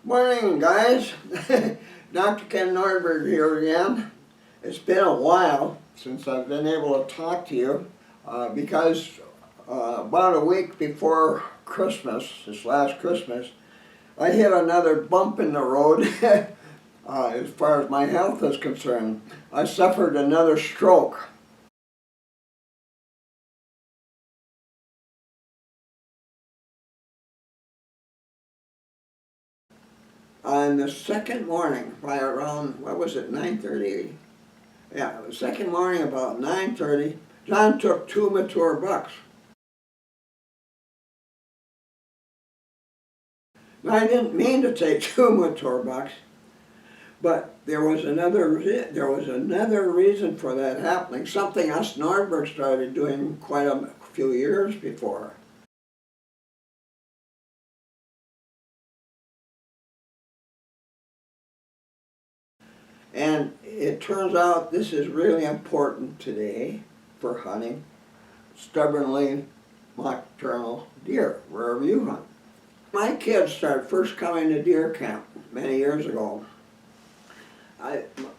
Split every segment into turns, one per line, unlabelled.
Morning, guys. Dr. Ken Nordberg here again. It's been a while since I've been able to talk to you because about a week before Christmas, this last Christmas, I hit another bump in the road as far as my health is concerned. I suffered another stroke. On the second morning, by around, what was it, 9:30? Yeah, the second morning about 9:30, John took two mature bucks. Now, I didn't mean to take two mature bucks, but there was another reason for that happening. Something us Nordberg started doing quite a few years before. And it turns out this is really important today for hunting stubbornly nocturnal deer, wherever you hunt. My kids started first coming to deer camp many years ago.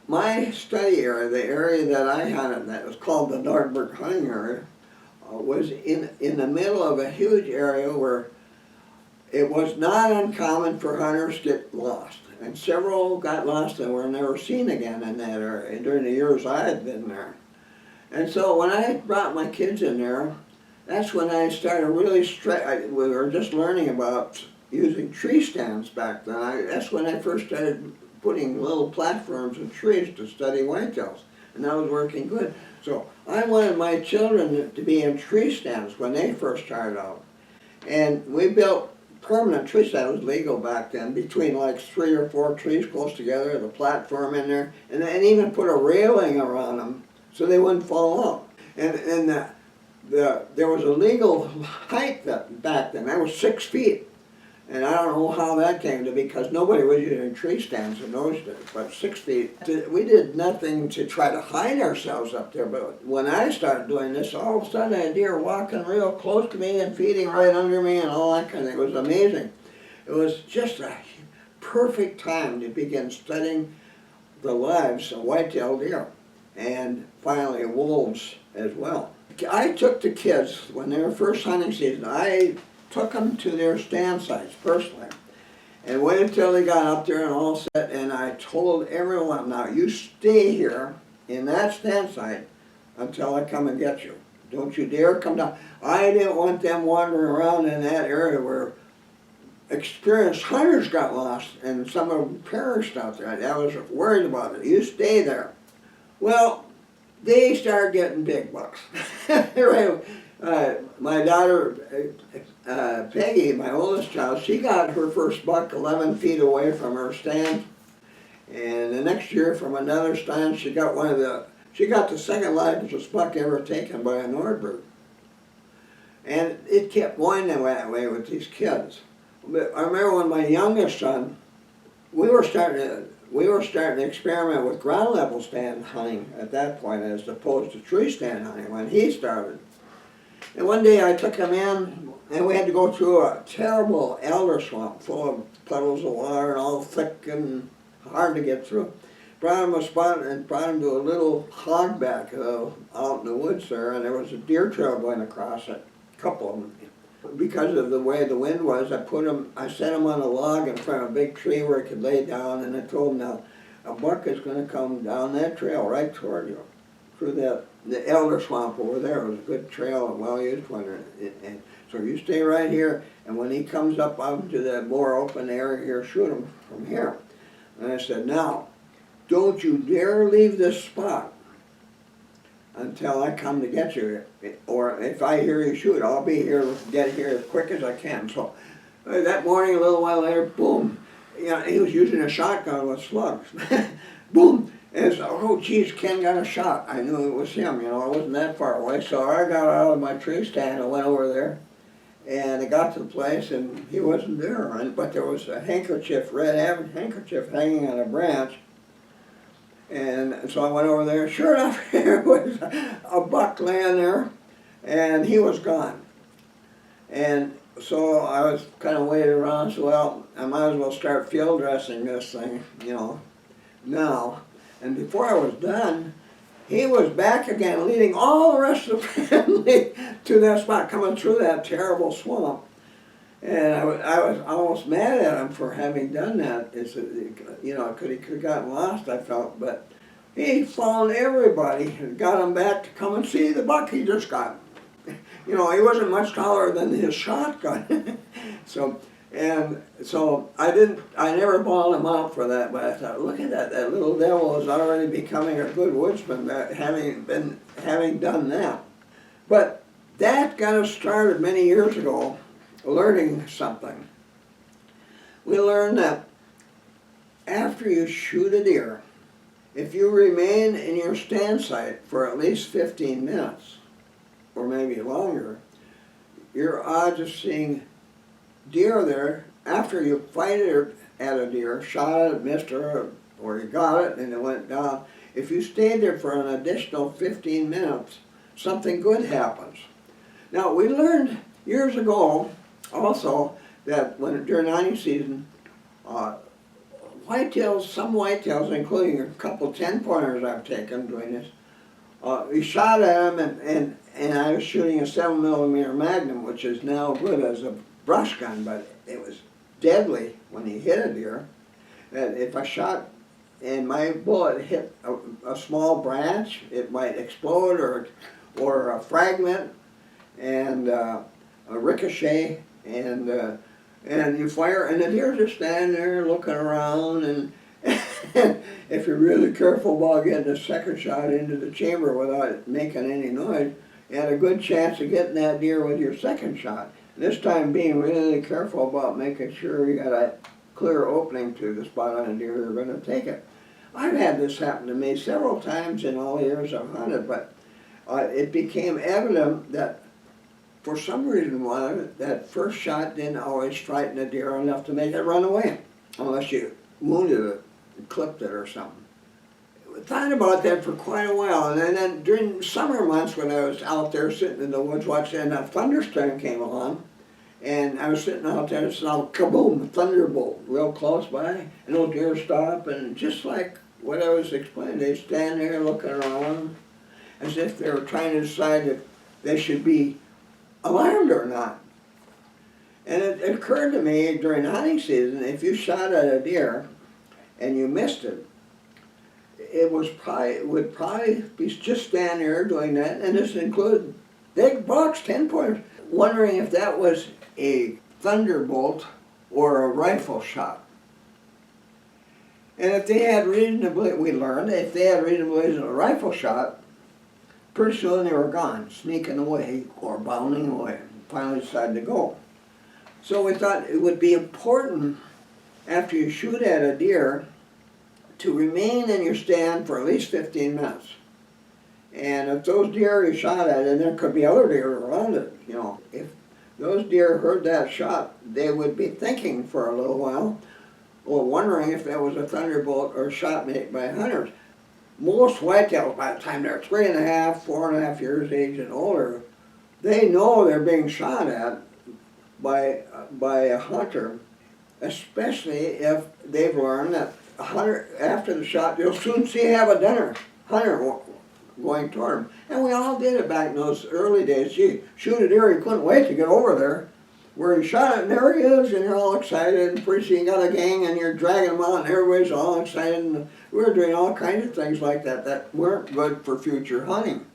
My study area, the area that I hunted, that was called the Nordberg hunting area, was in the middle of a huge area where it was not uncommon for hunters to get lost. And several got lost and were never seen again in that area during the years I had been there. And so when I brought my kids in there, that's when I started really, we were just learning about using tree stands back then. That's when I first started putting little platforms in trees to study whitetails. And that was working good. So I wanted my children to be in tree stands when they first started out. And we built permanent tree stand. It was legal back then, between like 3 or 4 trees close together, the platform in there, and even put a railing around them so they wouldn't fall off. And there was a legal height back then. That was 6 feet. And I don't know how that came to be, because nobody was using tree stands in those days, but 6 feet. We did nothing to try to hide ourselves up there, but when I started doing this, all of a sudden a deer walking real close to me and feeding right under me and all that kind of thing. It was amazing. It was just a perfect time to begin studying the lives of white-tailed deer, and finally wolves as well. I took the kids, when they were first hunting season, I took them to their stand sites personally and waited until they got up there and all set, and I told everyone, now you stay here in that stand site until I come and get you. Don't you dare come down. I didn't want them wandering around in that area where experienced hunters got lost and some of them perished out there. I was worried about it. You stay there. Well, they started getting big bucks. My daughter, Peggy, my oldest child, she got her first buck 11 feet away from her stand. And the next year from another stand, she got the second largest buck ever taken by a Nordberg. And it kept going that way with these kids. But I remember when my youngest son, we were starting to experiment with ground level stand hunting at that point, as opposed to tree stand hunting when he started. And one day I took him in, and we had to go through a terrible elder swamp full of puddles of water and all thick and hard to get through. Brought him a spot and brought him to a little hogback out in the woods there, and there was a deer trail going across it, a couple of them. Because of the way the wind was, I set him on a log in front of a big tree where he could lay down, and I told him, now, a buck is going to come down that trail right toward you, through the elder swamp over there. It was a good trail, a well-used one. And so you stay right here, and when he comes up out into the more open area here, shoot him from here. And I said, now, don't you dare leave this spot until I come to get you, or if I hear you shoot, I'll be here, get here as quick as I can. So that morning, a little while later, boom, he was using a shotgun with slugs. Boom, and so, oh geez, Ken got a shot. I knew it was him, I wasn't that far away. So I got out of my tree stand and went over there, and I got to the place, and he wasn't there, but there was a handkerchief, red handkerchief hanging on a branch. And so I went over there. Sure enough, there was a buck laying there, and he was gone. And So I was kind of waiting around, so well, I might as well start field dressing this thing, now. And before I was done, he was back again, leading all the rest of the family to that spot, coming through that terrible swamp. And I was almost mad at him for having done that. He could have gotten lost, I felt, but he found everybody and got them back to come and see the buck he just got. He wasn't much taller than his shotgun. so I never bawled him out for that, but I thought, look at that little devil is already becoming a good woodsman, having done that. But that got us started many years ago, learning something. We learned that after you shoot a deer, if you remain in your stand site for at least 15 minutes, or maybe longer, your odds of seeing deer there after you fired at a deer, shot it, missed her, or you got it and it went down, if you stayed there for an additional 15 minutes, something good happens. Now, we learned years ago also that during hunting season, some whitetails, including a couple 10-pointers I've taken doing this, we shot at them and I was shooting a 7mm Magnum, which is now good as a brush gun, but it was deadly when you hit a deer. That if I shot and my bullet hit a small branch, it might explode or a fragment and a ricochet, and you fire and the deer just standing there looking around, and if you're really careful about getting a second shot into the chamber without making any noise, you had a good chance of getting that deer with your second shot. This time being really careful about making sure you got a clear opening to the spot on a deer you're going to take it. I've had this happen to me several times in all the years I've hunted, but it became evident that for some reason that first shot didn't always frighten a deer enough to make it run away, unless you wounded it, clipped it or something. I thought about that for quite a while, and then during summer months when I was out there sitting in the woods watching, and a thunderstorm came along, and I was sitting out there and saw kaboom, thunderbolt, real close by, and those deer stop, and just like what I was explaining, they stand there looking around as if they were trying to decide if they should be alarmed or not. And it occurred to me during hunting season, if you shot at a deer and you missed it, it would probably be just standing there doing that, and this included big bucks, 10-pointers, wondering if that was a thunderbolt or a rifle shot. And if they had we learned, if they had reasonably a rifle shot, pretty soon they were gone, sneaking away or bounding away, finally decided to go. So we thought it would be important after you shoot at a deer to remain in your stand for at least 15 minutes. And if those deer you shot at, and there could be other deer around it, if those deer heard that shot, they would be thinking for a little while, or wondering if that was a thunderbolt or a shot made by hunters. Most whitetails, by the time they're 3.5, 4.5 years age and older, they know they're being shot at by a hunter, especially if they've learned that a hunter, after the shot, you'll soon see have a hunter going toward them. And we all did it back in those early days. Gee, shoot a deer, you couldn't wait to get over there. Where you shot it, and there he is, and you're all excited, and pretty soon you got a gang, and you're dragging them out, and everybody's all excited, and we were doing all kinds of things like that weren't good for future hunting.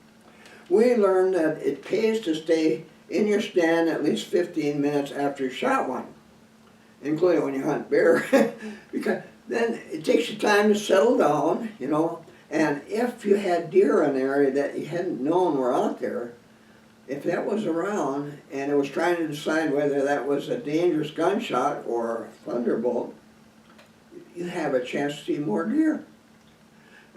We learned that it pays to stay in your stand at least 15 minutes after you shot one, including when you hunt bear, because then it takes you time to settle down, and if you had deer in an area that you hadn't known were out there, if that was around and it was trying to decide whether that was a dangerous gunshot or a thunderbolt, you have a chance to see more deer.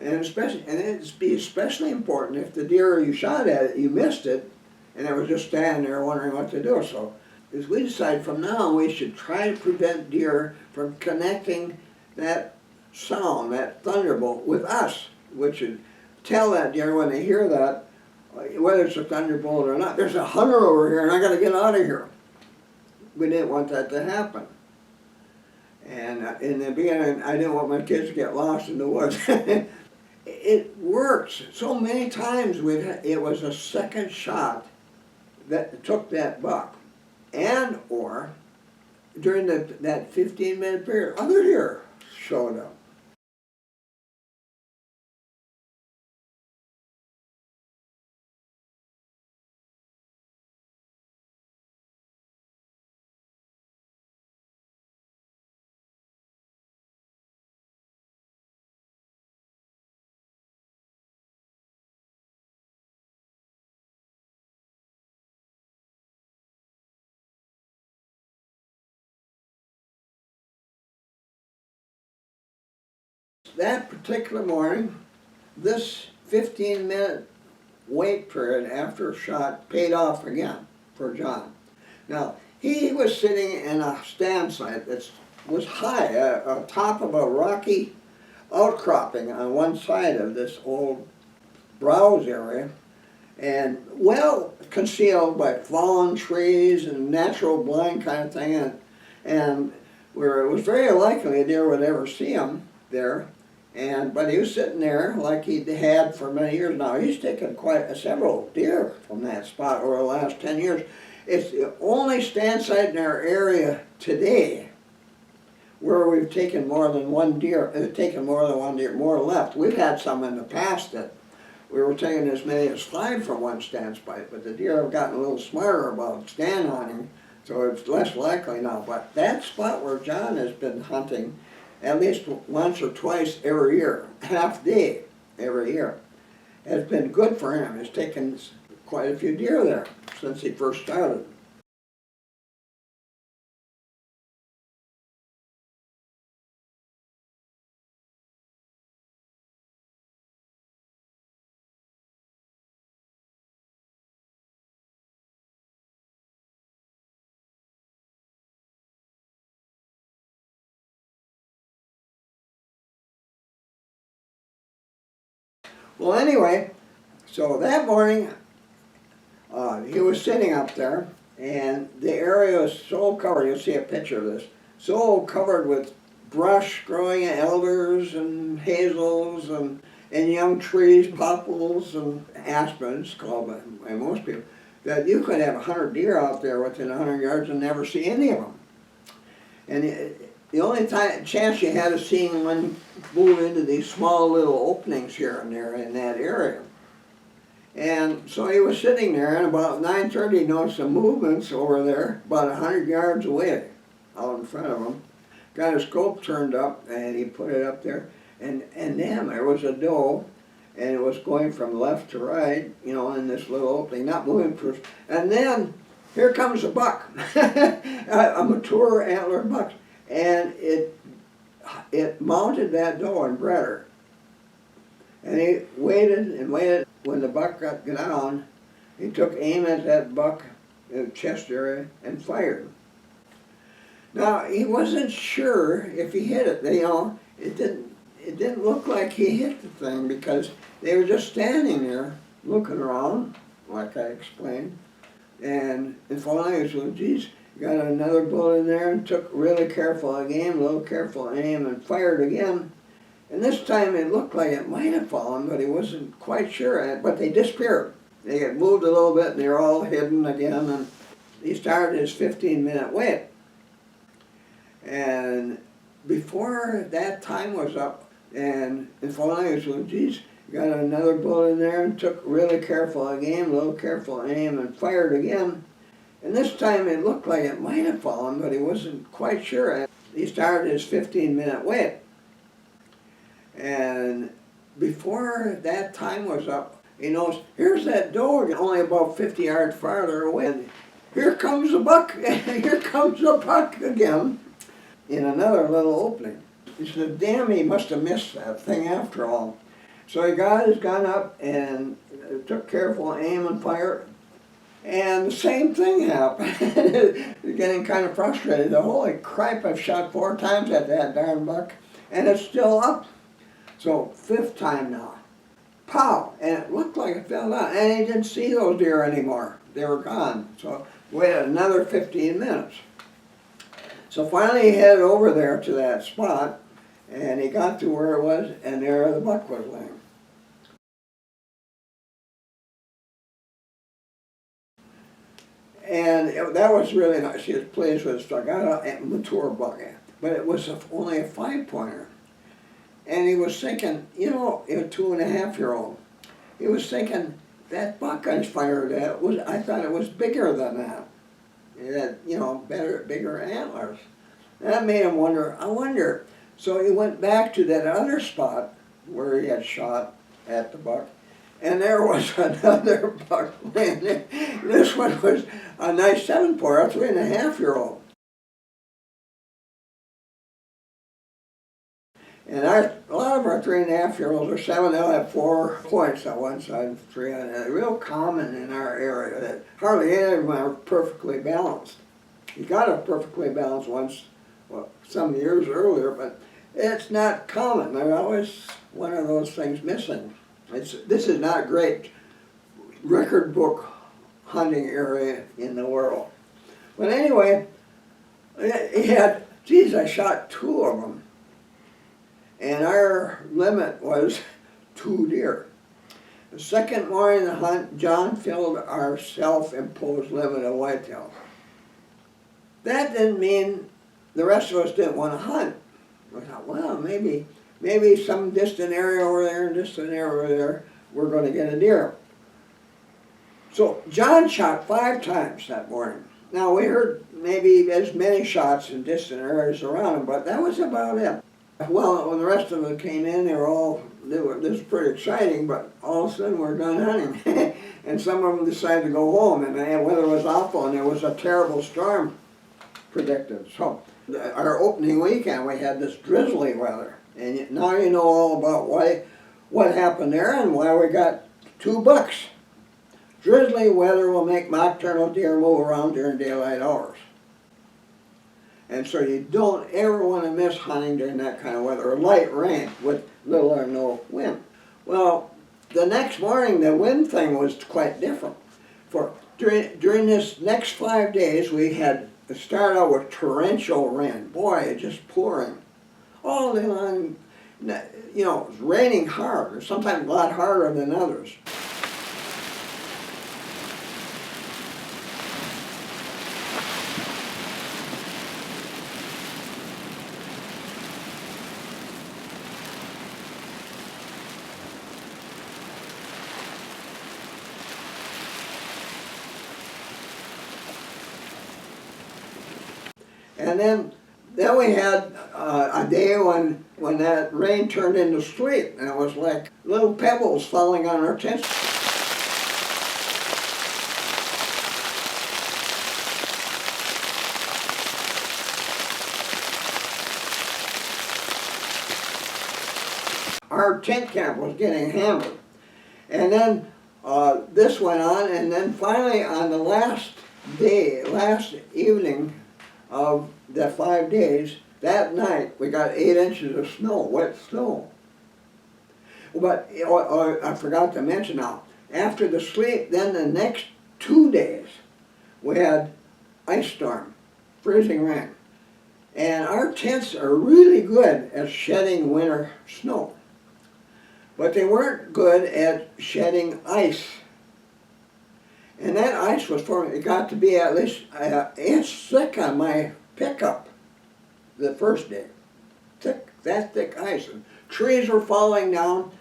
And it'd be especially important if the deer you shot at, you missed it, and it was just standing there wondering what to do. So, as we decided from now on, we should try to prevent deer from connecting that sound, that thunderbolt, with us, which would tell that deer when they hear that, whether it's a thunderbolt or not, there's a hunter over here and I got to get out of here. we didn't want that to happen. And in the beginning, I didn't want my kids to get lost in the woods. It works. So many times it was a second shot that took that buck. And or during that 15-minute period, other deer showed up. That particular morning, this 15-minute wait period after a shot paid off again for John. Now, he was sitting in a stand site that was high, top of a rocky outcropping on one side of this old browse area, and well concealed by fallen trees and natural blind kind of thing, and where it was very likely a deer would ever see him there. But he was sitting there like he had for many years now. He's taken quite several deer from that spot over the last 10 years. It's the only stand site in our area today where we've taken more than one deer, more left. We've had some in the past that we were taking as many as 5 from one stand site, but the deer have gotten a little smarter about stand hunting, so it's less likely now. But that spot where John has been hunting at least once or twice every year, half day every year, has been good for him. He's taken quite a few deer there since he first started. Well, anyway, so that morning, he was sitting up there, and the area was so covered, you'll see a picture of this, so covered with brush growing, elders and hazels and young trees, popples and aspens, called by most people, that you could have 100 deer out there within 100 yards and never see any of them. And the only chance you had of seeing one move into these small little openings here and there in that area. And so he was sitting there, and about 9:30 he noticed some movements over there, about 100 yards away, out in front of him. Got his scope turned up, and he put it up there, and then there was a doe, and it was going from left to right, you know, in this little opening, not moving first. And then here comes a buck, a mature antlered buck, and it mounted that doe and bred her. And he waited and waited. When the buck got down, he took aim at that buck in the chest area and fired. Now, he wasn't sure if he hit it. You know, it didn't look like he hit the thing because they were just standing there looking around, like I explained. And finally he said, geez, got another bullet in there and took really careful aim, a little careful aim, and fired again. And this time it looked like it might have fallen, but he wasn't quite sure. But they disappeared. They had moved a little bit, and they were all hidden again. And he started his 15-minute wait. And before that time was up, and finally he said, geez, got another bullet in there and took really careful aim, a little careful aim, and fired again. And this time it looked like it might have fallen, but he wasn't quite sure. He started his 15-minute wait. And before that time was up, he knows, here's that doe, only about 50 yards farther away. And here comes a buck, here comes a buck again, in another little opening. He said, damn, he must have missed that thing after all. So he got his gun up and took careful aim and fired. And the same thing happened. Getting kind of frustrated. Holy crap, I've shot 4 times at that darn buck, and it's still up. So 5th time now. Pow! And it looked like it fell down. And he didn't see those deer anymore. They were gone. So waited another 15 minutes. So finally he headed over there to that spot, and he got to where it was, and there the buck was laying. And that was really nice. He was pleased with it. So I got a mature buck, but it was only a 5-pointer. And he was thinking, you know, a 2.5-year-old. He was thinking, that buck I fired at I thought it was bigger than that. It had, you know, bigger antlers. That made him wonder, I wonder. So he went back to that other spot where he had shot at the buck, and there was another buck laying there. This one was a nice 7-pointer, a 3.5-year-old. And a lot of our 3.5-year-olds or 7, they'll have 4 points on one side and 3 on the other. Real common in our area that hardly any of them are perfectly balanced. You got a perfectly balanced once, well, some years earlier, but it's not common. There's always one of those things missing. This is not a great record book hunting area in the world. But anyway, he had, geez, I shot 2 of them. And our limit was 2 deer. The second morning of the hunt, John filled our self-imposed limit of whitetail. That didn't mean the rest of us didn't want to hunt. We thought, well, maybe some distant area over there and distant area over there, we're going to get a deer. So John shot 5 times that morning. Now we heard maybe as many shots in distant areas around him, but that was about it. Well, when the rest of them came in, this was pretty exciting, but all of a sudden we're done hunting. And some of them decided to go home, and the weather was awful, and there was a terrible storm predicted. So our opening weekend, we had this drizzly weather. And now you know all about what happened there and why we got 2 bucks. Drizzly weather will make nocturnal deer move around during daylight hours. And so you don't ever want to miss hunting during that kind of weather, or light rain with little or no wind. Well, the next morning the wind thing was quite different. During this next 5 days we had to start out with torrential rain. Boy, just pouring. All day long, you know, it was raining hard, or sometimes a lot harder than others. And then we had a day when that rain turned into sleet, and it was like little pebbles falling on our tents. Our tent camp was getting hammered. And then this went on, and then finally on the last evening of the 5 days, that night we got 8 inches of snow, wet snow. But I forgot to mention now, after the sleet, then the next 2 days we had ice storm, freezing rain. And our tents are really good at shedding winter snow, but they weren't good at shedding ice. And that ice was forming, it got to be at least an inch thick on my pickup the first day. That thick ice. And trees were falling down,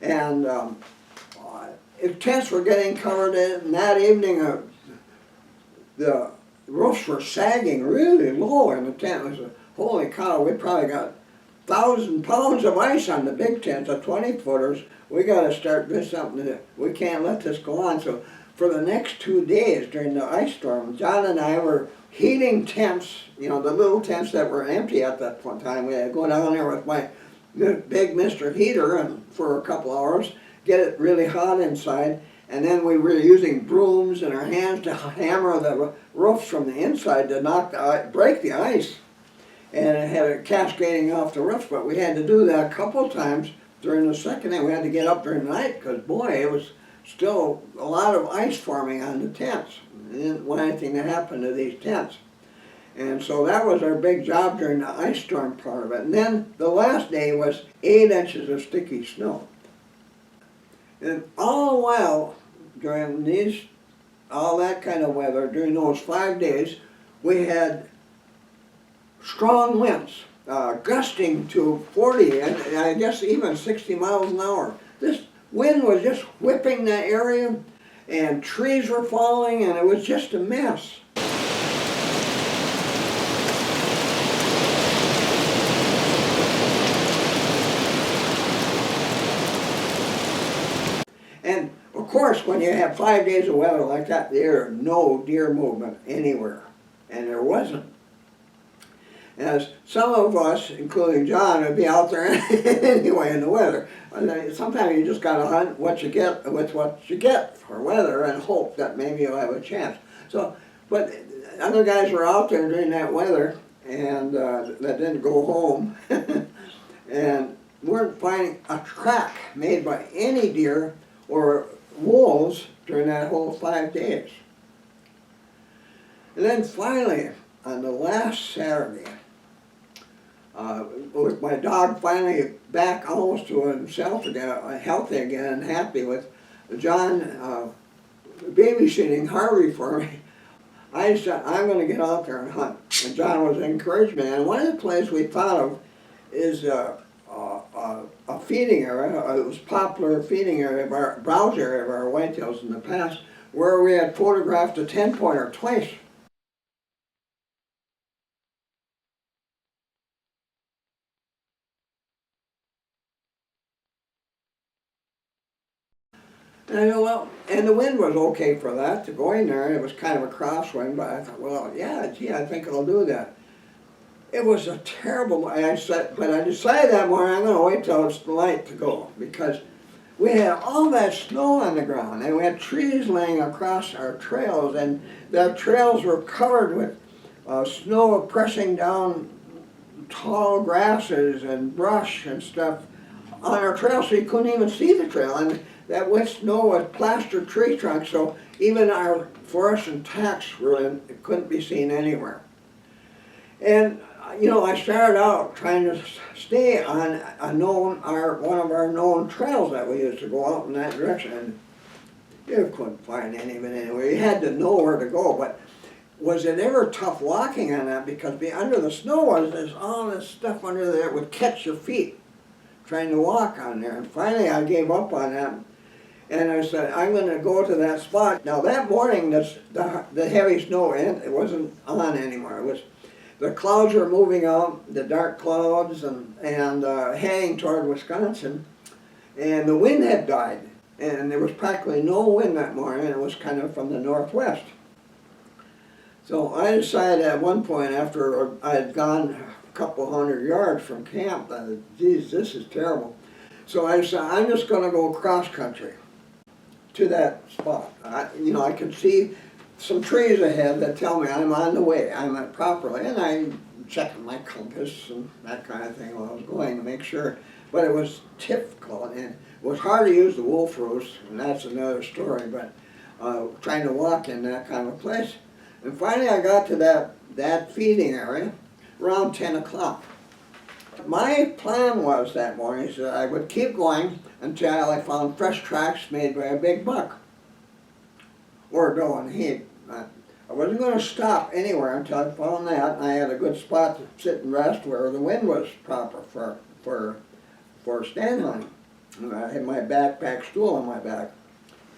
and tents were getting covered in. And that evening, the roofs were sagging really low in the tent. It was holy cow, we probably got 1,000 pounds of ice on the big tents, the 20-footers. We got to start doing something. We can't let this go on. So for the next 2 days during the ice storm, John and I were heating tents, you know, the little tents that were empty at that point in time. We had to go down there with my big Mr. Heater and for a couple hours, get it really hot inside, and then we were using brooms in our hands to hammer the roofs from the inside to break the ice. And it had it cascading off the roof, but we had to do that a couple times during the second day. We had to get up during the night because, boy, it was still a lot of ice forming on the tents. We didn't want anything to happen to these tents. And so that was our big job during the ice storm part of it. And then the last day was 8 inches of sticky snow. And all the while, during all that kind of weather, during those 5 days, we had strong winds, gusting to 40 and I guess even 60 miles an hour. This wind was just whipping that area, and trees were falling, and it was just a mess. And of course, when you have 5 days of weather like that, there is no deer movement anywhere, and there wasn't. As some of us, including John, would be out there anyway in the weather. Sometimes you just gotta hunt what you get with what you get for weather and hope that maybe you'll have a chance. So, but other guys were out there during that weather and that didn't go home and weren't finding a track made by any deer or wolves during that whole 5 days. And then finally, on the last Saturday, with my dog finally back almost to himself again, healthy again and happy, with John babysitting Harvey for me, I said, I'm going to get out there and hunt. And John was encouraging me. And one of the places we thought of is a feeding area. It was a popular feeding area, browse area of our whitetails in the past, where we had photographed a 10-pointer twice. And I know, well, and the wind was okay for that, to go in there. It was kind of a crosswind, but I thought, well, yeah, gee, I think I'll do that. It was a terrible, but I decided that morning I'm going to wait till it's light to go, because we had all that snow on the ground, and we had trees laying across our trails, and the trails were covered with snow pressing down tall grasses and brush and stuff on our trail, so you couldn't even see the trail. And that wet snow was plastered tree trunks, so even our fluorescent tacks couldn't be seen anywhere. And you know, I started out trying to stay on one of our known trails that we used to go out in that direction, and you couldn't find any of it anywhere. You had to know where to go, but was it ever tough walking on that? Because under the snow there's all this stuff under there that would catch your feet trying to walk on there. And finally I gave up on that. And I said, I'm going to go to that spot. Now that morning, the heavy snow, it wasn't on anymore. The clouds were moving out, the dark clouds, and heading toward Wisconsin. And the wind had died. And there was practically no wind that morning. It was kind of from the northwest. So I decided at one point, after I had gone a couple hundred yards from camp, that, geez, this is terrible. So I decided, I'm just going to go cross country to that spot. I could see some trees ahead that tell me I'm on the way, I'm properly, and I'm checking my compass and that kind of thing while I was going to make sure. But it was difficult, and it was hard to use the wolf roost, and that's another story, but trying to walk in that kind of place. And finally I got to that feeding area around 10 o'clock. My plan was that morning is that I would keep going until I found fresh tracks made by a big buck or a doe and heat. I wasn't going to stop anywhere until I found that, and I had a good spot to sit and rest where the wind was proper for stand hunting. And I had my backpack stool on my back.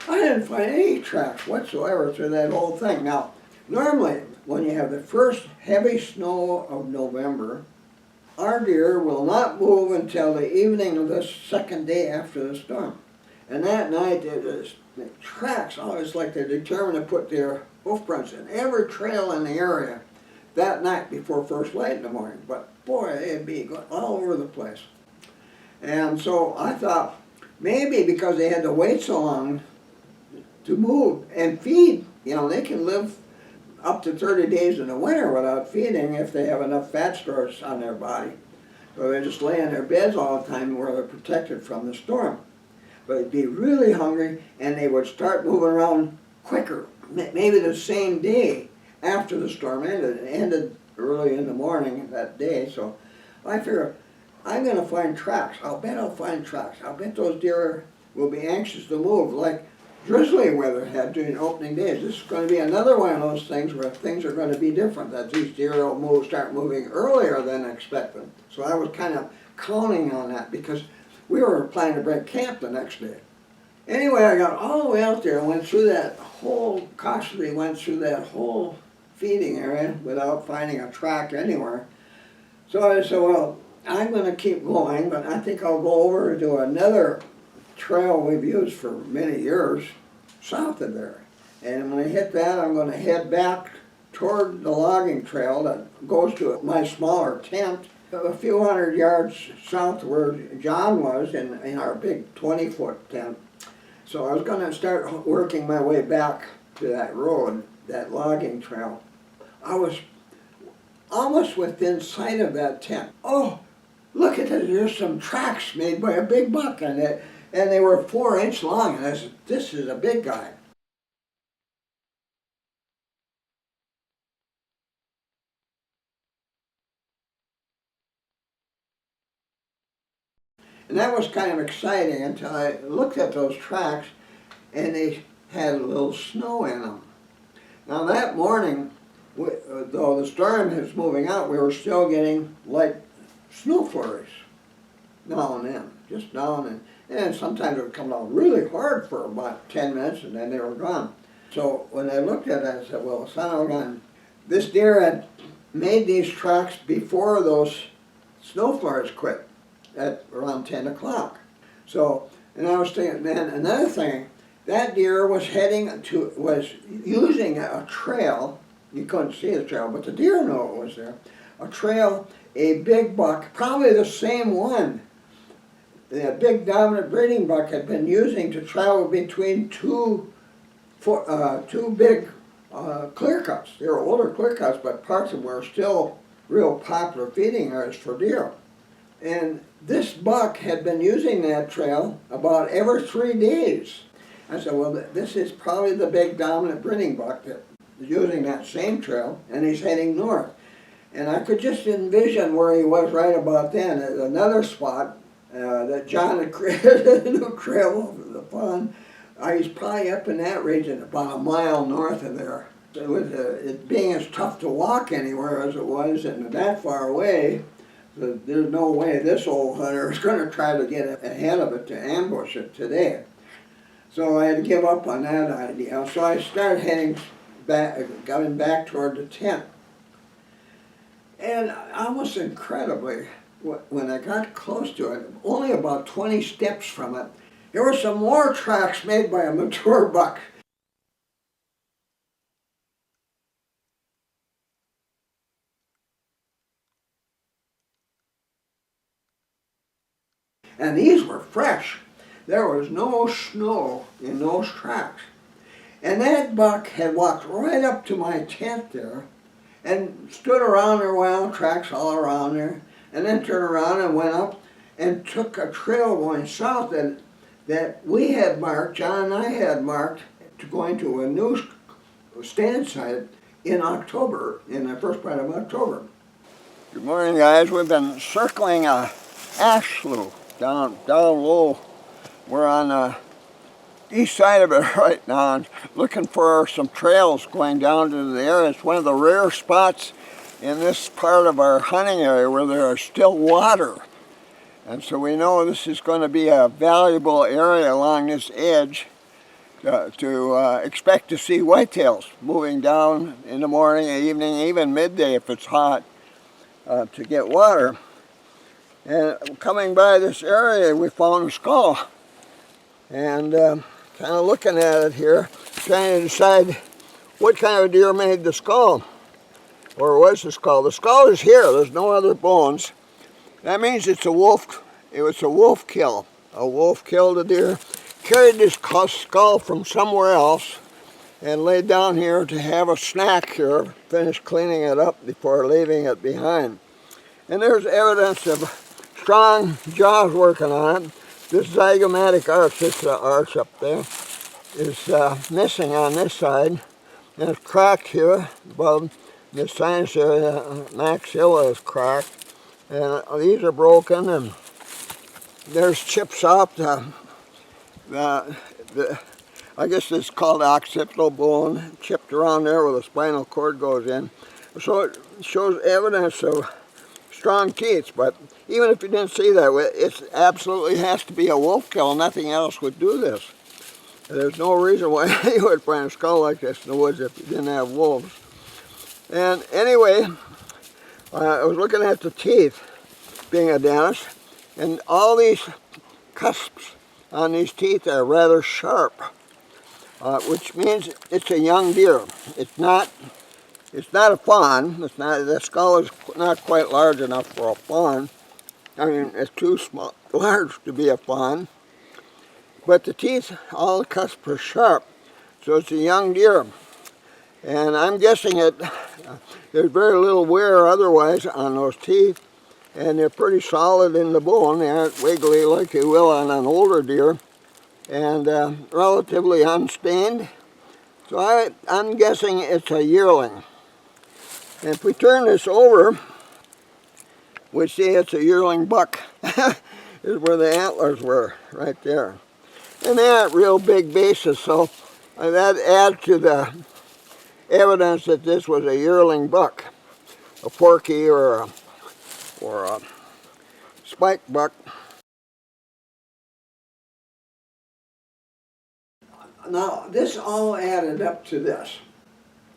I didn't find any tracks whatsoever through that whole thing. Now, normally, when you have the first heavy snow of November, our deer will not move until the evening of the second day after the storm. And that night, the tracks, it's like they're determined to put their hoof prints in every trail in the area that night before first light in the morning. But boy, they'd be all over the place. And so I thought, maybe because they had to wait so long to move and feed, they can live up to 30 days in the winter without feeding if they have enough fat stores on their body. So they just lay in their beds all the time where they're protected from the storm. But they'd be really hungry, and they would start moving around quicker, maybe the same day after the storm ended. It ended early in the morning that day, so I figure I'm going to find tracks. I'll bet I'll find tracks. I'll bet those deer will be anxious to move like drizzly weather had during opening days. This is going to be another one of those things where things are going to be different, that these deer will start moving earlier than expected. So I was kind of counting on that because we were planning to break camp the next day. Anyway, I got all the way out there and went through that whole, cautiously went through that whole feeding area without finding a track anywhere. So I said, well, I'm going to keep going, but I think I'll go over to another trail we've used for many years south of there. And when I hit that, I'm going to head back toward the logging trail that goes to my smaller tent a few hundred yards south of where John was in our big 20-foot tent. So I was going to start working my way back to that road, that logging trail. I was almost within sight of that tent. Oh, look at this, there's some tracks made by a big buck, and they were 4-inch long, and I said, this is a big guy. And that was kind of exciting until I looked at those tracks, and they had a little snow in them. Now that morning, though the storm was moving out, we were still getting light snow flurries now and then, just now and then. And sometimes it would come down really hard for about 10 minutes and then they were gone. So when I looked at it, I said, well, son of a gun, this deer had made these tracks before those snow flurries quit at around 10 o'clock. So, and I was thinking, man, another thing, that deer was was using a trail. You couldn't see the trail, but the deer knew it was there. A trail, a big buck, probably the same one the big dominant breeding buck had been using to travel between two big clear cuts. They were older clear cuts, but parts of them were still real popular feeding areas for deer. And this buck had been using that trail about every 3 days. I said, well, this is probably the big dominant breeding buck that is using that same trail, and he's heading north. And I could just envision where he was right about then, at another spot that John had created, a new trail over the pond. He's probably up in that region, about a mile north of there. With it being as tough to walk anywhere as it was, and that far away, there's no way this old hunter is going to try to get ahead of it to ambush it today. So I had to give up on that idea. So I started heading back, going back toward the tent. And almost incredibly, when I got close to it, only about 20 steps from it, there were some more tracks made by a mature buck. And these were fresh. There was no snow in those tracks. And that buck had walked right up to my tent there and stood around there, well, tracks all around there, and then turned around and went up and took a trail going south that we had marked, John and I had marked, to going to a new stand site in October, in the first part of October. Good morning, guys. We've been circling a ash slough down low. We're on the east side of it right now and looking for some trails going down to the area. It's one of the rare spots in this part of our hunting area where there is still water. And so we know this is going to be a valuable area along this edge to expect to see whitetails moving down in the morning, evening, even midday if it's hot, to get water. And coming by this area, we found a skull. And kind of looking at it here, trying to decide what kind of deer made the skull, or was the skull. The skull is here, there's no other bones. That means it's a wolf. It was a wolf kill. A wolf killed a deer, carried this skull from somewhere else, and laid down here to have a snack here, finish cleaning it up before leaving it behind. And there's evidence of strong jaws working on it. This zygomatic arch, this arch up there, is missing on this side, and it's cracked here above this sinus area, maxilla is cracked, and these are broken, and there's chips off I guess it's called occipital bone, chipped around there where the spinal cord goes in. So it shows evidence of strong teeth, but even if you didn't see that, it absolutely has to be a wolf kill. Nothing else would do this. There's no reason why you would find a skull like this in the woods if you didn't have wolves. And anyway, I was looking at the teeth, being a dentist, and all these cusps on these teeth are rather sharp, which means it's a young deer. It's not a fawn. The skull is not quite large enough for a fawn. I mean, it's too large to be a fawn. But the teeth, all the cusps are sharp, so it's a young deer. And I'm guessing there's very little wear otherwise on those teeth, and they're pretty solid in the bone. They aren't wiggly like you will on an older deer, and relatively unstained. So I'm guessing it's a yearling. And if we turn this over, we see it's a yearling buck. Is where the antlers were, right there. And they aren't real big bases, so that adds to the evidence that this was a yearling buck, a porky or a spike buck. Now, this all added up to this.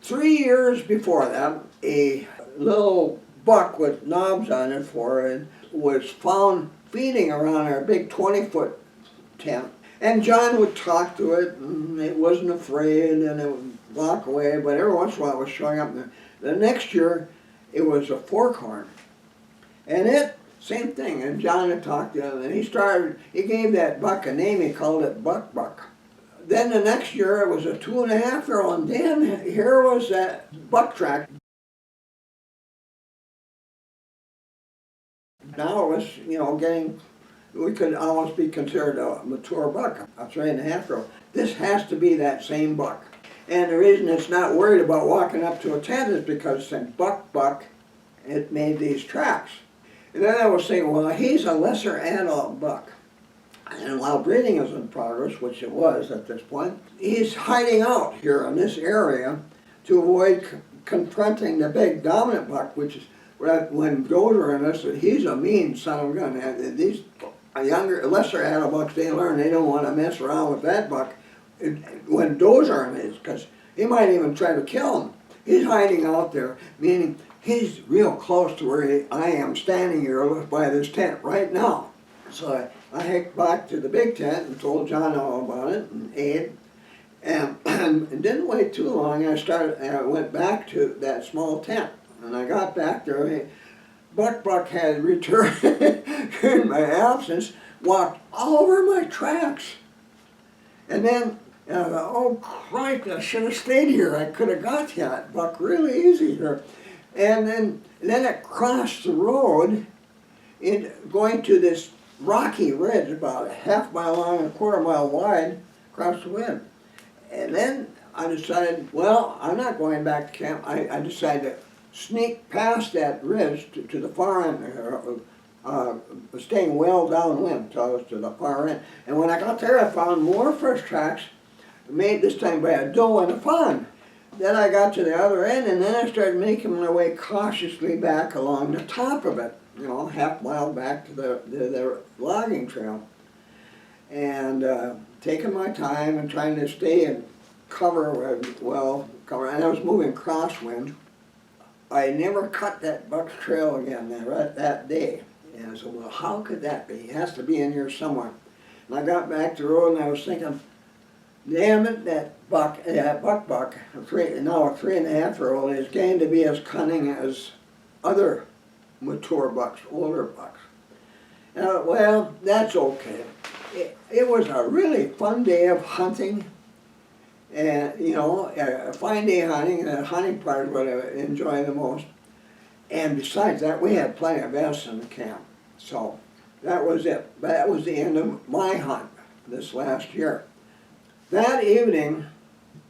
3 years before that, a little buck with knobs on it was found feeding around our big 20-foot tent. And John would talk to it, and it wasn't afraid, and it would walk away, but every once in a while it was showing up. The next year, it was a forkhorn. And same thing, and John had talked to him, and he gave that buck a name, he called it Buck Buck. Then the next year, it was a 2.5-year-old, and then here was that buck track. Now it was, we could almost be considered a mature buck, a 3.5-year-old. This has to be that same buck. And the reason it's not worried about walking up to a tent is because it said Buck Buck, it made these tracks. And then I was saying, well, he's a lesser adult buck. And while breeding is in progress, which it was at this point, he's hiding out here in this area to avoid confronting the big dominant buck, which is when does are in this, he's a mean son of a gun. These lesser adult bucks, they learn they don't want to mess around with that buck when does are in his, because he might even try to kill him. He's hiding out there, meaning he's real close to where I am standing here by this tent right now. So I hiked back to the big tent and told John all about it, and Abe, and it didn't wait too long. I went back to that small tent, and I got back there. Buck had returned in my absence, walked all over my tracks. And then, I thought, oh Christ, I should have stayed here. I could have got that buck really easy here. And then it crossed the road going to this rocky ridge about a half-mile long and a quarter-mile wide across the wind. And then I decided, well, I'm not going back to camp. I decided to sneak past that ridge to the far end, staying well downwind till I was to the far end. And when I got there, I found more fresh tracks, made this time by a doe and a fawn. Then I got to the other end, and then I started making my way cautiously back along the top of it, half-mile back to the logging trail. And taking my time and trying to stay in cover, and I was moving crosswind. I never cut that buck's trail again that day. And I said, well, how could that be? He has to be in here somewhere. And I got back to the road, and I was thinking, damn it, that buck, now a 3.5-year-old, is going to be as cunning as other mature bucks, older bucks. And I thought, well, that's okay. It was a really fun day of hunting. And, a fine day hunting, and the hunting part is what I enjoy the most. And besides that, we had plenty of venison in the camp. So that was it. But that was the end of my hunt this last year. That evening,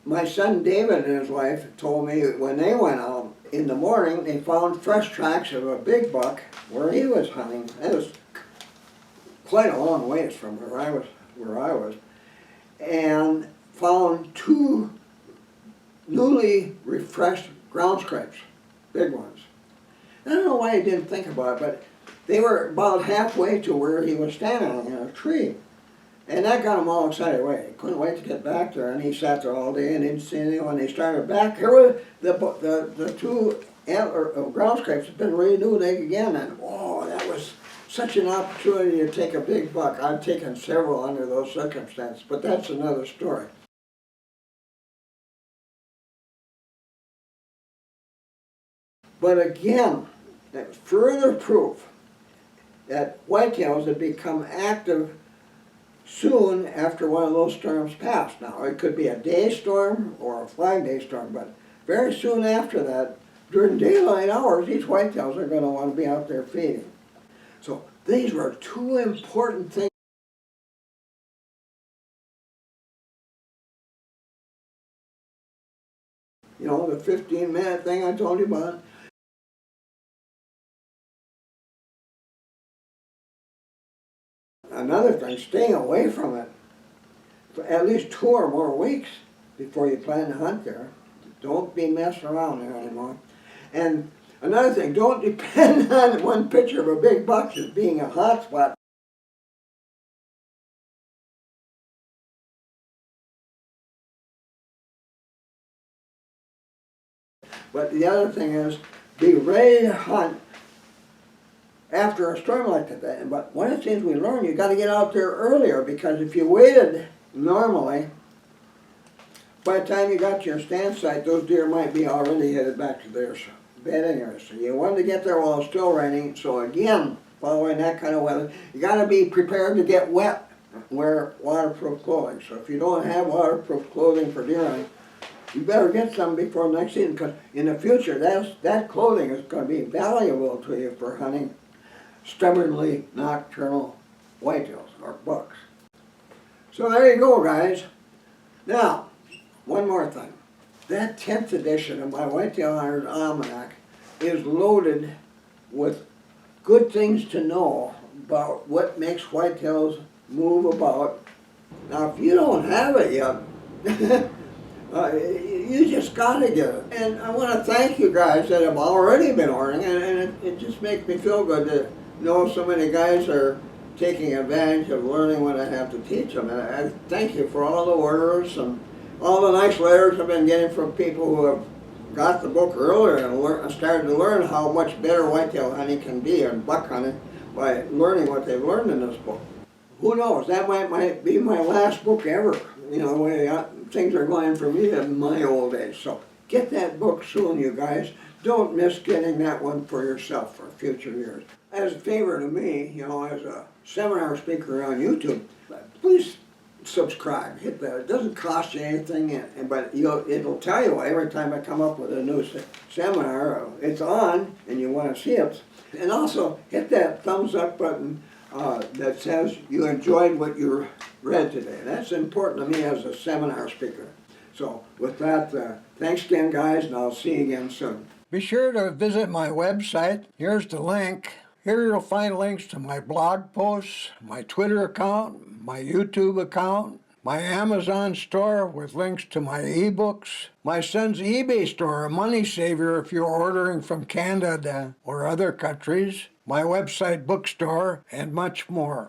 my son David and his wife told me when they went out, in the morning, they found fresh tracks of a big buck where he was hunting. It was quite a long ways from where I was, and found two newly refreshed ground scrapes, big ones. I don't know why he didn't think about it, but they were about halfway to where he was standing in a tree. And that got him all excited away. He couldn't wait to get back there, and he sat there all day and didn't see anyone. He started back. Here were the two ground scrapes had been renewed again, and oh, that was such an opportunity to take a big buck. I've taken several under those circumstances, but that's another story. But again, that's further proof that whitetails had become active soon after one of those storms passed. Now, it could be a day storm or a 5-day storm, but very soon after that, during daylight hours, these whitetails are going to want to be out there feeding. So these were two important things. You know, the 15-minute thing I told you about. Another thing, staying away from it for at least 2 or more weeks before you plan to hunt there. Don't be messing around there anymore. And another thing, don't depend on one picture of a big buck as being a hot spot. But the other thing is, be ready to hunt after a storm like that. But one of the things we learned, you got to get out there earlier, because if you waited normally, by the time you got to your stand site, those deer might be already headed back to their bedding area. So you wanted to get there while it's still raining. So again, following that kind of weather, you got to be prepared to get wet. Wear waterproof clothing. So if you don't have waterproof clothing for deer hunting, you better get some before next season, because in the future, that clothing is going to be valuable to you for hunting stubbornly nocturnal whitetails or bucks. So there you go, guys. Now, one more thing. That 10th edition of my Whitetail Hunter's Almanac is loaded with good things to know about what makes whitetails move about. Now, if you don't have it yet, you just got to get it. And I want to thank you guys that have already been ordering, and it just makes me feel good to know so many guys are taking advantage of learning what I have to teach them. And I thank you for all the orders and all the nice letters I've been getting from people who have got the book earlier and started to learn how much better whitetail hunting can be and buck hunting by learning what they've learned in this book. Who knows, that might be my last book ever, you know, the way things are going for me in my old age. So get that book soon, you guys. Don't miss getting that one for yourself for future years. As a favor to me, you know, as a seminar speaker on YouTube, please subscribe. Hit that. It doesn't cost you anything, but it'll tell you every time I come up with a new seminar, it's on and you want to see it. And also hit that thumbs up button that says you enjoyed what you read today. That's important to me as a seminar speaker. So with that, thanks again, guys, and I'll see you again soon. Be sure to visit my website. Here's the link. Here you'll find links to my blog posts, my Twitter account, my YouTube account, my Amazon store with links to my ebooks, my son's eBay store, a money saver if you're ordering from Canada or other countries, my website bookstore, and much more.